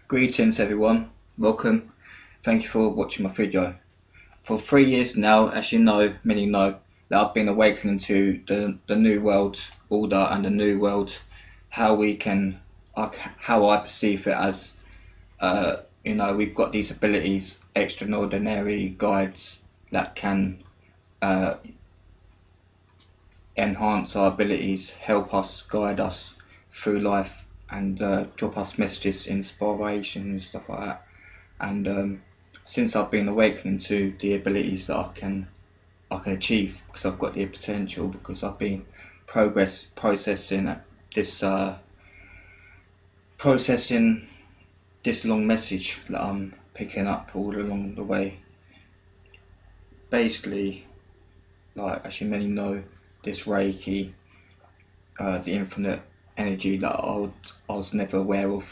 Greetings everyone, welcome. Thank you for watching my video. For 3 years now, as you know, many know, that I've been awakening to the new world order and the new world, how I perceive it as, we've got these abilities, extraordinary guides that can enhance our abilities, help us, guide us through life, and drop us messages, inspiration and stuff like that. And since I've been awakening to the abilities that I can achieve, because I've got the potential, because I've been processing this long message that I'm picking up all along the way. Basically, like as you many know, this Reiki, the infinite energy that I was never aware of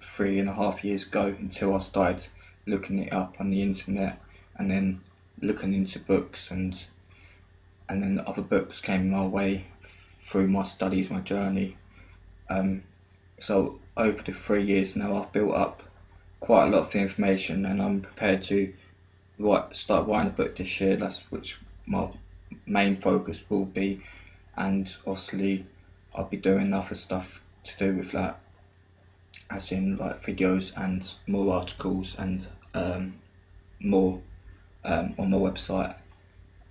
3.5 years ago, until I started looking it up on the internet and then looking into books, and then other books came my way through my studies, my journey. So over the 3 years now, I've built up quite a lot of information, and I'm prepared to start writing a book this year. That's which my main focus will be, and obviously I'll be doing other stuff to do with that, as in like videos and more articles and more on my website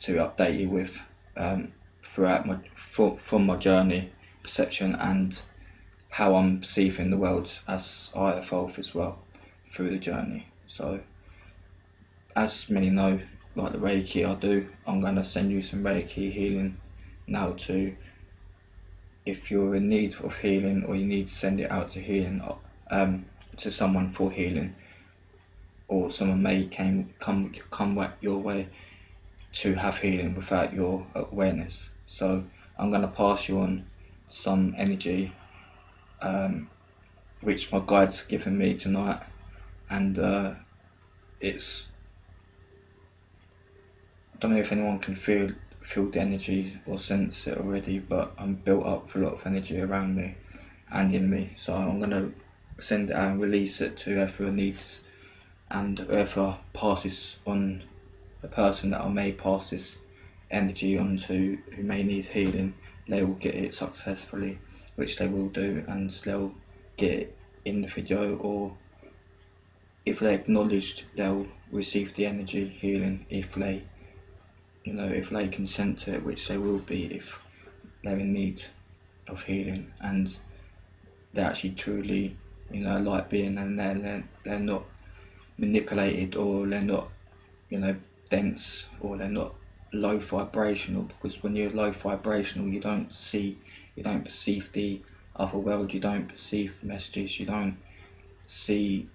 to update you with throughout from my journey, perception, and how I'm perceiving the world as I evolve as well through the journey. So as many know, like the Reiki I'm going to send you some Reiki healing now too. If you're in need of healing, or you need to send it out to healing, to someone for healing, or someone may come your way to have healing without your awareness. So I'm going to pass you on some energy which my guide's given me tonight, and it's, I don't know if anyone can feel the energy or sense it already, but I'm built up with a lot of energy around me and in me. So I'm going to send it out and release it to whoever needs, and whoever passes on, the person that I may pass this energy on to, who may need healing, they will get it successfully, which they will do, and they'll get it in the video, or if they acknowledged, they'll receive the energy healing if they consent to it, which they will be if they're in need of healing, and they're actually truly, a light being, and they're not manipulated, or they're not, dense, or they're not low vibrational. Because when you're low vibrational, you don't perceive the other world, you don't perceive messages, you don't see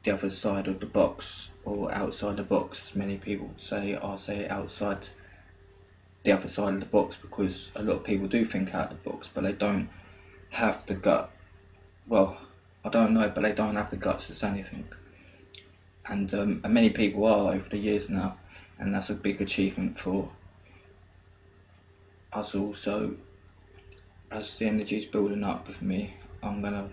the other side of the box, or outside the box, as many people would say. I say outside the other side of the box, because a lot of people do think out of the box, but they don't have the gut. Well, I don't know, but they don't have the guts to say anything. And many people are over the years now, and that's a big achievement for us also. As the energy is building up with me, I'm gonna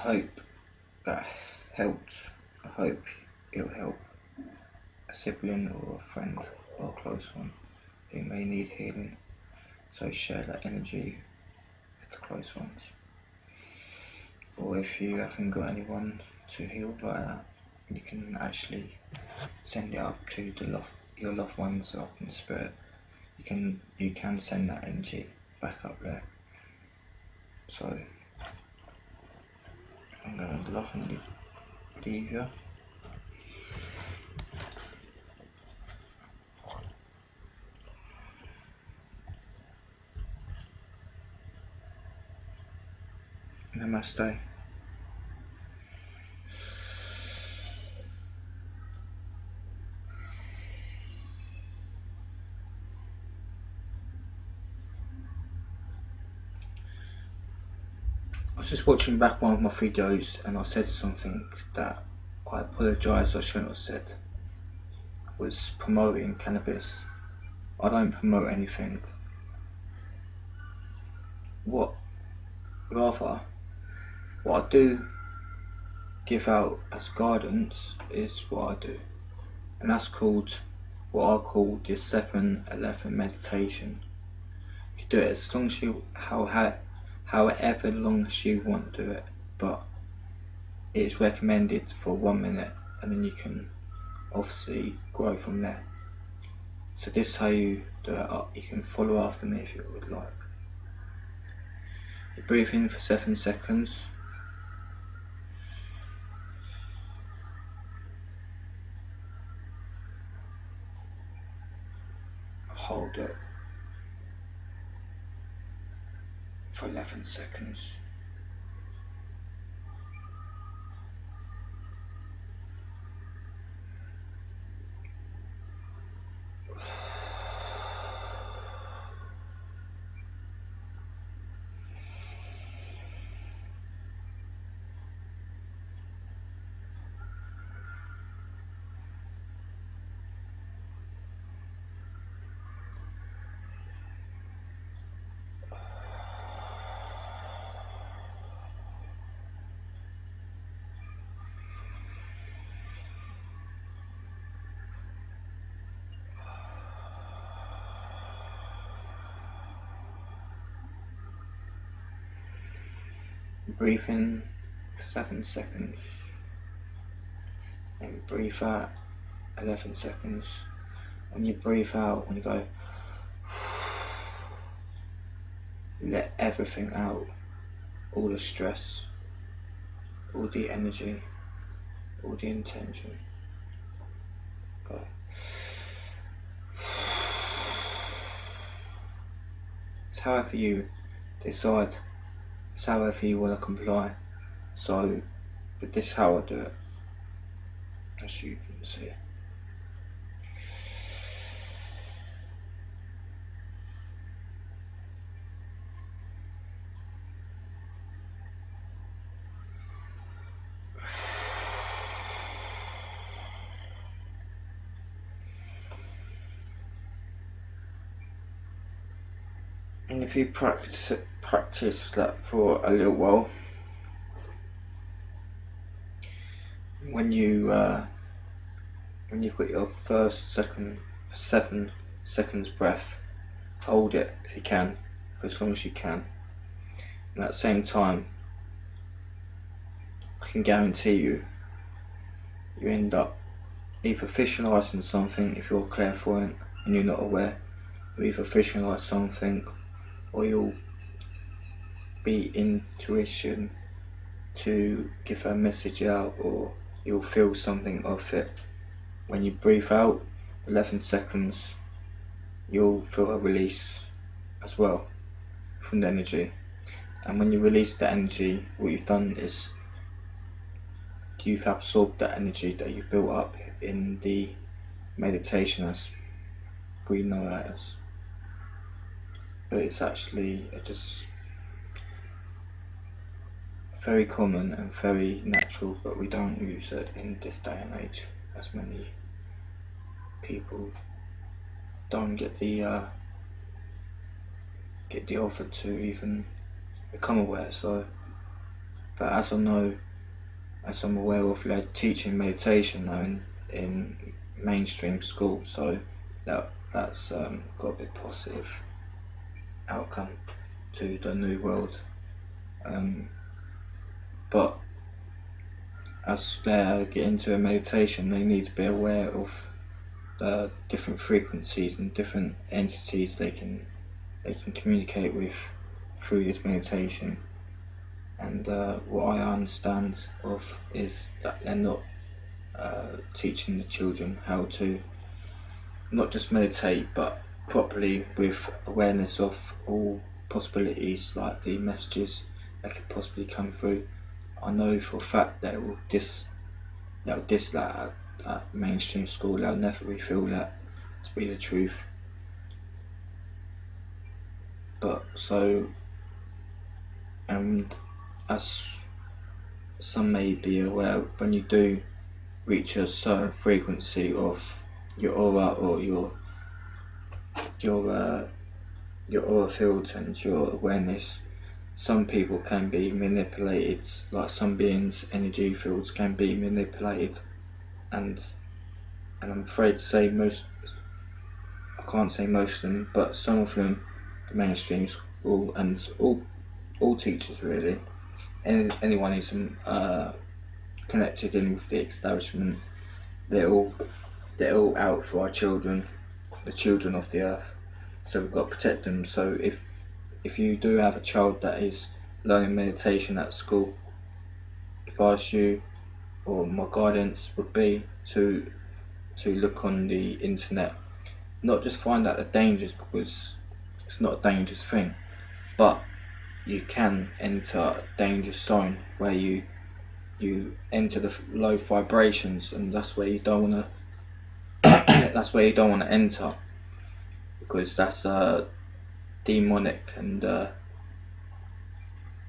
hope that helped. I hope it'll help a sibling or a friend or a close one who may need healing. So share that energy with the close ones. Or if you haven't got anyone to heal like that, you can actually send it up to your loved ones up in spirit. You can send that energy back up there. So I'm going to lovingly leave you. Namaste. I was just watching back one of my videos and I said something that I apologise I shouldn't have said. I was promoting cannabis. I don't promote anything. What I do give out as guidance is what I do. And that's called what I call the 7-11 meditation. You do it as long as you, however long as you want to do it, but it's recommended for 1 minute and then you can obviously grow from there. So this is how you do it. You can follow after me if you would like. You breathe in for 7 seconds. Hold it for 11 seconds. Breathe in for 7 seconds and breathe out 11 seconds. When you breathe out, when you go, let everything out, all the stress, all the energy, all the intention. Go. It's however you decide. It's however you want to comply. So, but this is how I do it, as you can see. And if you practice that for a little while, when you've got your first 7 seconds breath, hold it if you can, for as long as you can. And at the same time, I can guarantee you end up either visualising something if you're clairvoyant and you're not aware. You either visualise something, or you'll be intuition to give a message out, or you'll feel something of it. When you breathe out 11 seconds, you'll feel a release as well from the energy. And when you release the energy, what you've done is you've absorbed that energy that you've built up in the meditation, as we know it as. But it's actually just very common and very natural, but we don't use it in this day and age, as many people don't get the offer to even become aware. So But as I'm aware of, they're teaching meditation now in mainstream schools, so that's got a bit positive outcome to the new world. But as they get into a meditation, they need to be aware of the different frequencies and different entities they can communicate with through this meditation. And what I understand of is that they're not teaching the children how to not just meditate, but properly with awareness of all possibilities, like the messages that could possibly come through. I know for a fact that will diss that at mainstream school. They'll never reveal that to be the truth. But so, and as some may be aware, when you do reach a certain frequency of your aura or your aura field and your awareness, some people can be manipulated, like some beings' energy fields can be manipulated, and I'm afraid to say I can't say most of them, but some of them, the mainstream school and all teachers really, anyone who's connected in with the establishment, they're all out for our children, the children of the earth. So we've got to protect them. So if you do have a child that is learning meditation at school, advise you, or my guidance would be to look on the internet, not just find out the dangers, because it's not a dangerous thing, but you can enter a dangerous zone where you enter the low vibrations, and that's where you don't want to enter, because that's demonic. And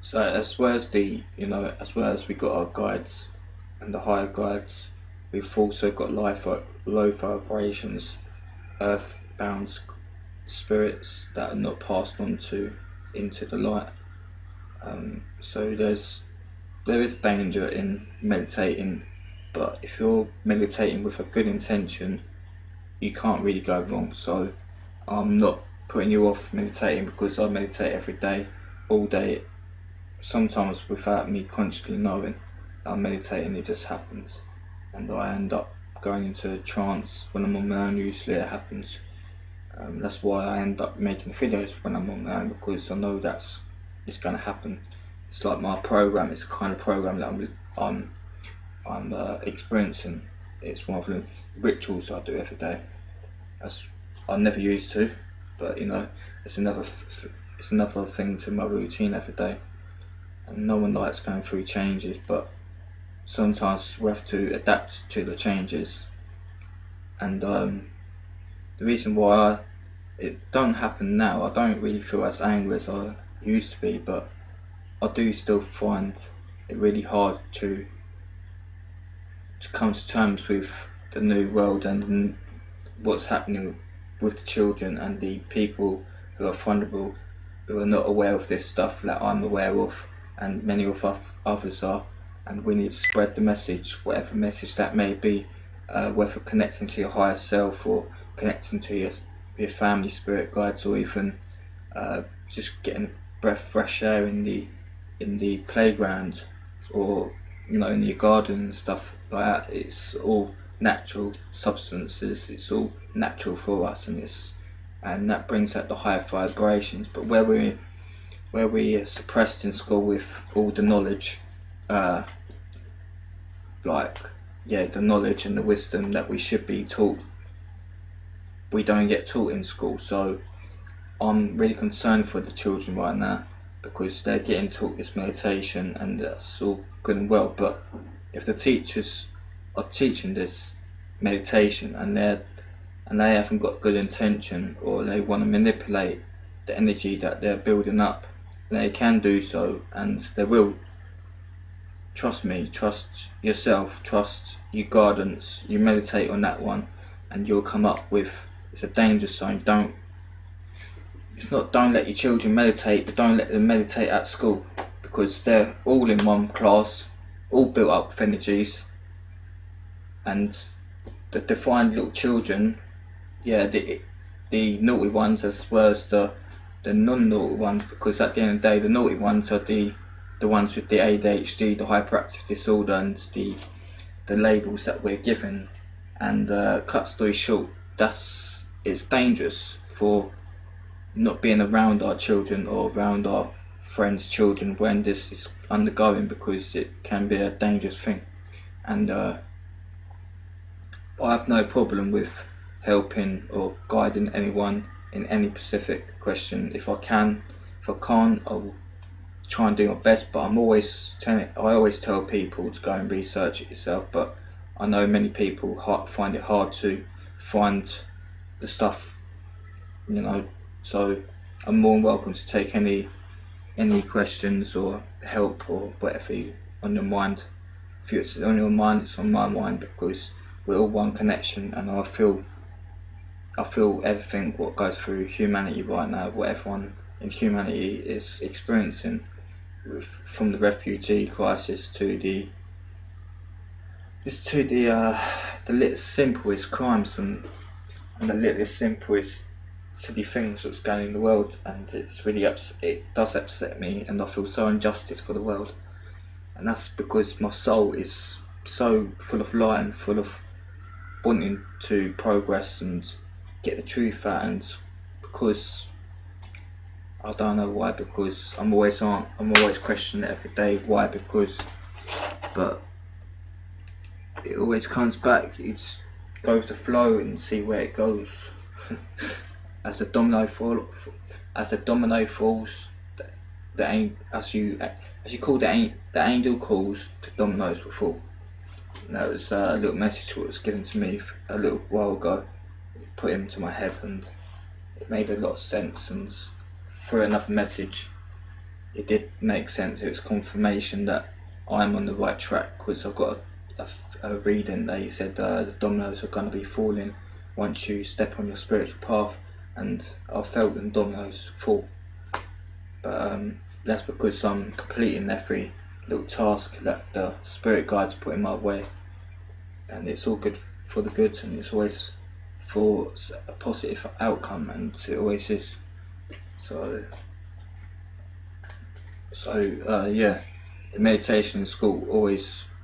so as well as we got our guides and the higher guides, we've also got low vibrations, earthbound spirits that are not passed on into the light. So there is danger in meditating, but if you're meditating with a good intention, you can't really go wrong. So I'm not putting you off meditating, because I meditate every day, all day, sometimes without me consciously knowing I'm meditating. It just happens, and I end up going into a trance when I'm on my own. Usually it happens. That's why I end up making videos when I'm on my own, because I know it's going to happen. It's like my program. It's the kind of program that I'm experiencing. It's one of the rituals I do every day. I never used to, but it's another thing to my routine every day. And no one likes going through changes, but sometimes we have to adapt to the changes. And the reason why it don't happen now, I don't really feel as angry as I used to be, but I do still find it really hard to come to terms with the new world and what's happening with the children and the people who are vulnerable, who are not aware of this stuff that I'm aware of, and many of others are. And we need to spread the message, whatever message that may be, whether connecting to your higher self or connecting to your family spirit guides, or even just getting a breath of fresh air in the playground, or in your garden and stuff like that. It's all natural substances. It's all natural for us, and that brings out the higher vibrations. But where we are suppressed in school with all the knowledge, the knowledge and the wisdom that we should be taught, we don't get taught in school. So I'm really concerned for the children right now, because they're getting taught this meditation, and that's all good and well, but if the teachers are teaching this meditation and they haven't got good intention, or they want to manipulate the energy that they're building up, they can do so, and they will. Trust me, trust yourself, trust your guidance. You meditate on that one and you'll come up with, it's a danger zone. Don't let your children meditate, but don't let them meditate at school, because they're all in one class, all built up with energies, and the defined little children, yeah, the naughty ones as well as the non-naughty ones, because at the end of the day the naughty ones are the ones with the ADHD, the hyperactive disorder, and the labels that we're given. And cut story short, it's dangerous for not being around our children or around our friends' children when this is undergoing, because it can be a dangerous thing. And I have no problem with helping or guiding anyone in any specific question. If I can, if I can't, I'll try and do my best. But I always tell people to go and research it yourself. But I know many people find it hard to find the stuff, So I'm more than welcome to take any questions or help or whatever on your mind. If it's on your mind, it's on my mind, because we're all one connection, and I feel everything what goes through humanity right now, what everyone in humanity is experiencing, from the refugee crisis to the littlest simplest crimes and the littlest simplest silly things that's going in the world. And it's really it does upset me, and I feel so injustice for the world. And that's because my soul is so full of light and full of wanting to progress and get the truth out. And because I don't know why, because I'm always questioning it every day. Why? But it always comes back. You just go with the flow and see where it goes. As the domino falls, the angel calls, the dominoes will fall. And that was a little message that was given to me a little while ago. It put into my head, and it made a lot of sense. And through another message, it did make sense. It was confirmation that I'm on the right track, because I've got a reading. They said the dominoes are going to be falling once you step on your spiritual path, and I felt them dominoes fall. But that's because I'm completing every little task that the spirit guides put in my way, and it's all good for the good, and it's always for a positive outcome, and it always is. So yeah, the meditation in school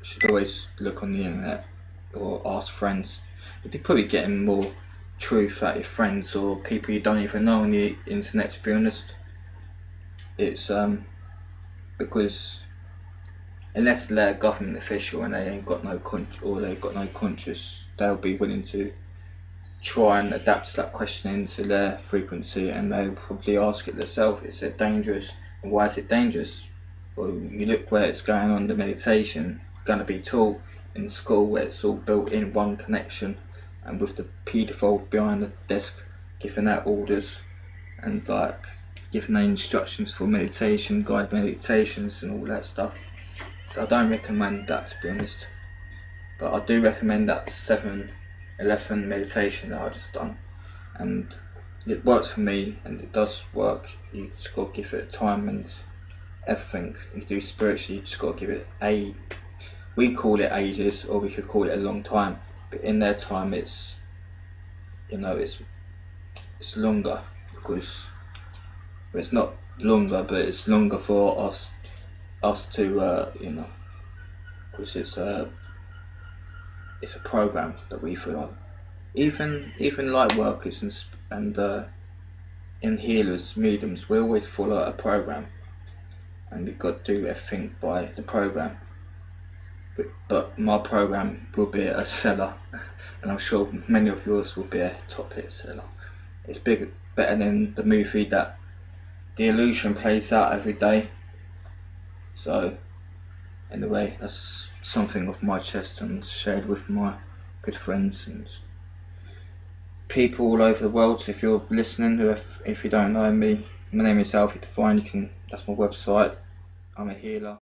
should always look on the internet or ask friends. You'd be probably getting more truth out of your friends or people you don't even know on the internet, to be honest. It's because unless they're a government official and they've got no conscience, they'll be willing to try and adapt that question into their frequency, and they'll probably ask it themselves. Is it dangerous? And why is it dangerous? Well, you look where it's going on. The meditation going to be taught in school, where it's all built in one connection, and with the paedophile behind the desk giving out orders and like giving out instructions for meditation, guided meditations and all that stuff. So I don't recommend that, to be honest, but I do recommend that 7-11 meditation that I just done, and it works for me, and it does work. You just got to give it time, and everything you do spiritually, you just got to give it we call it ages, or we could call it a long time, but in their time it's longer, because it's not longer, but it's longer for us to because it's a program that we follow. Even light workers and healers, mediums, we always follow a program, and we've got to do everything by the program. But my program will be a seller, and I'm sure many of yours will be a top hit seller. It's better than the movie that The Illusion plays out every day. So anyway, that's something off my chest and shared with my good friends and people all over the world. If you're listening, if you don't know me, my name is Alfie. That's my website. I'm a healer.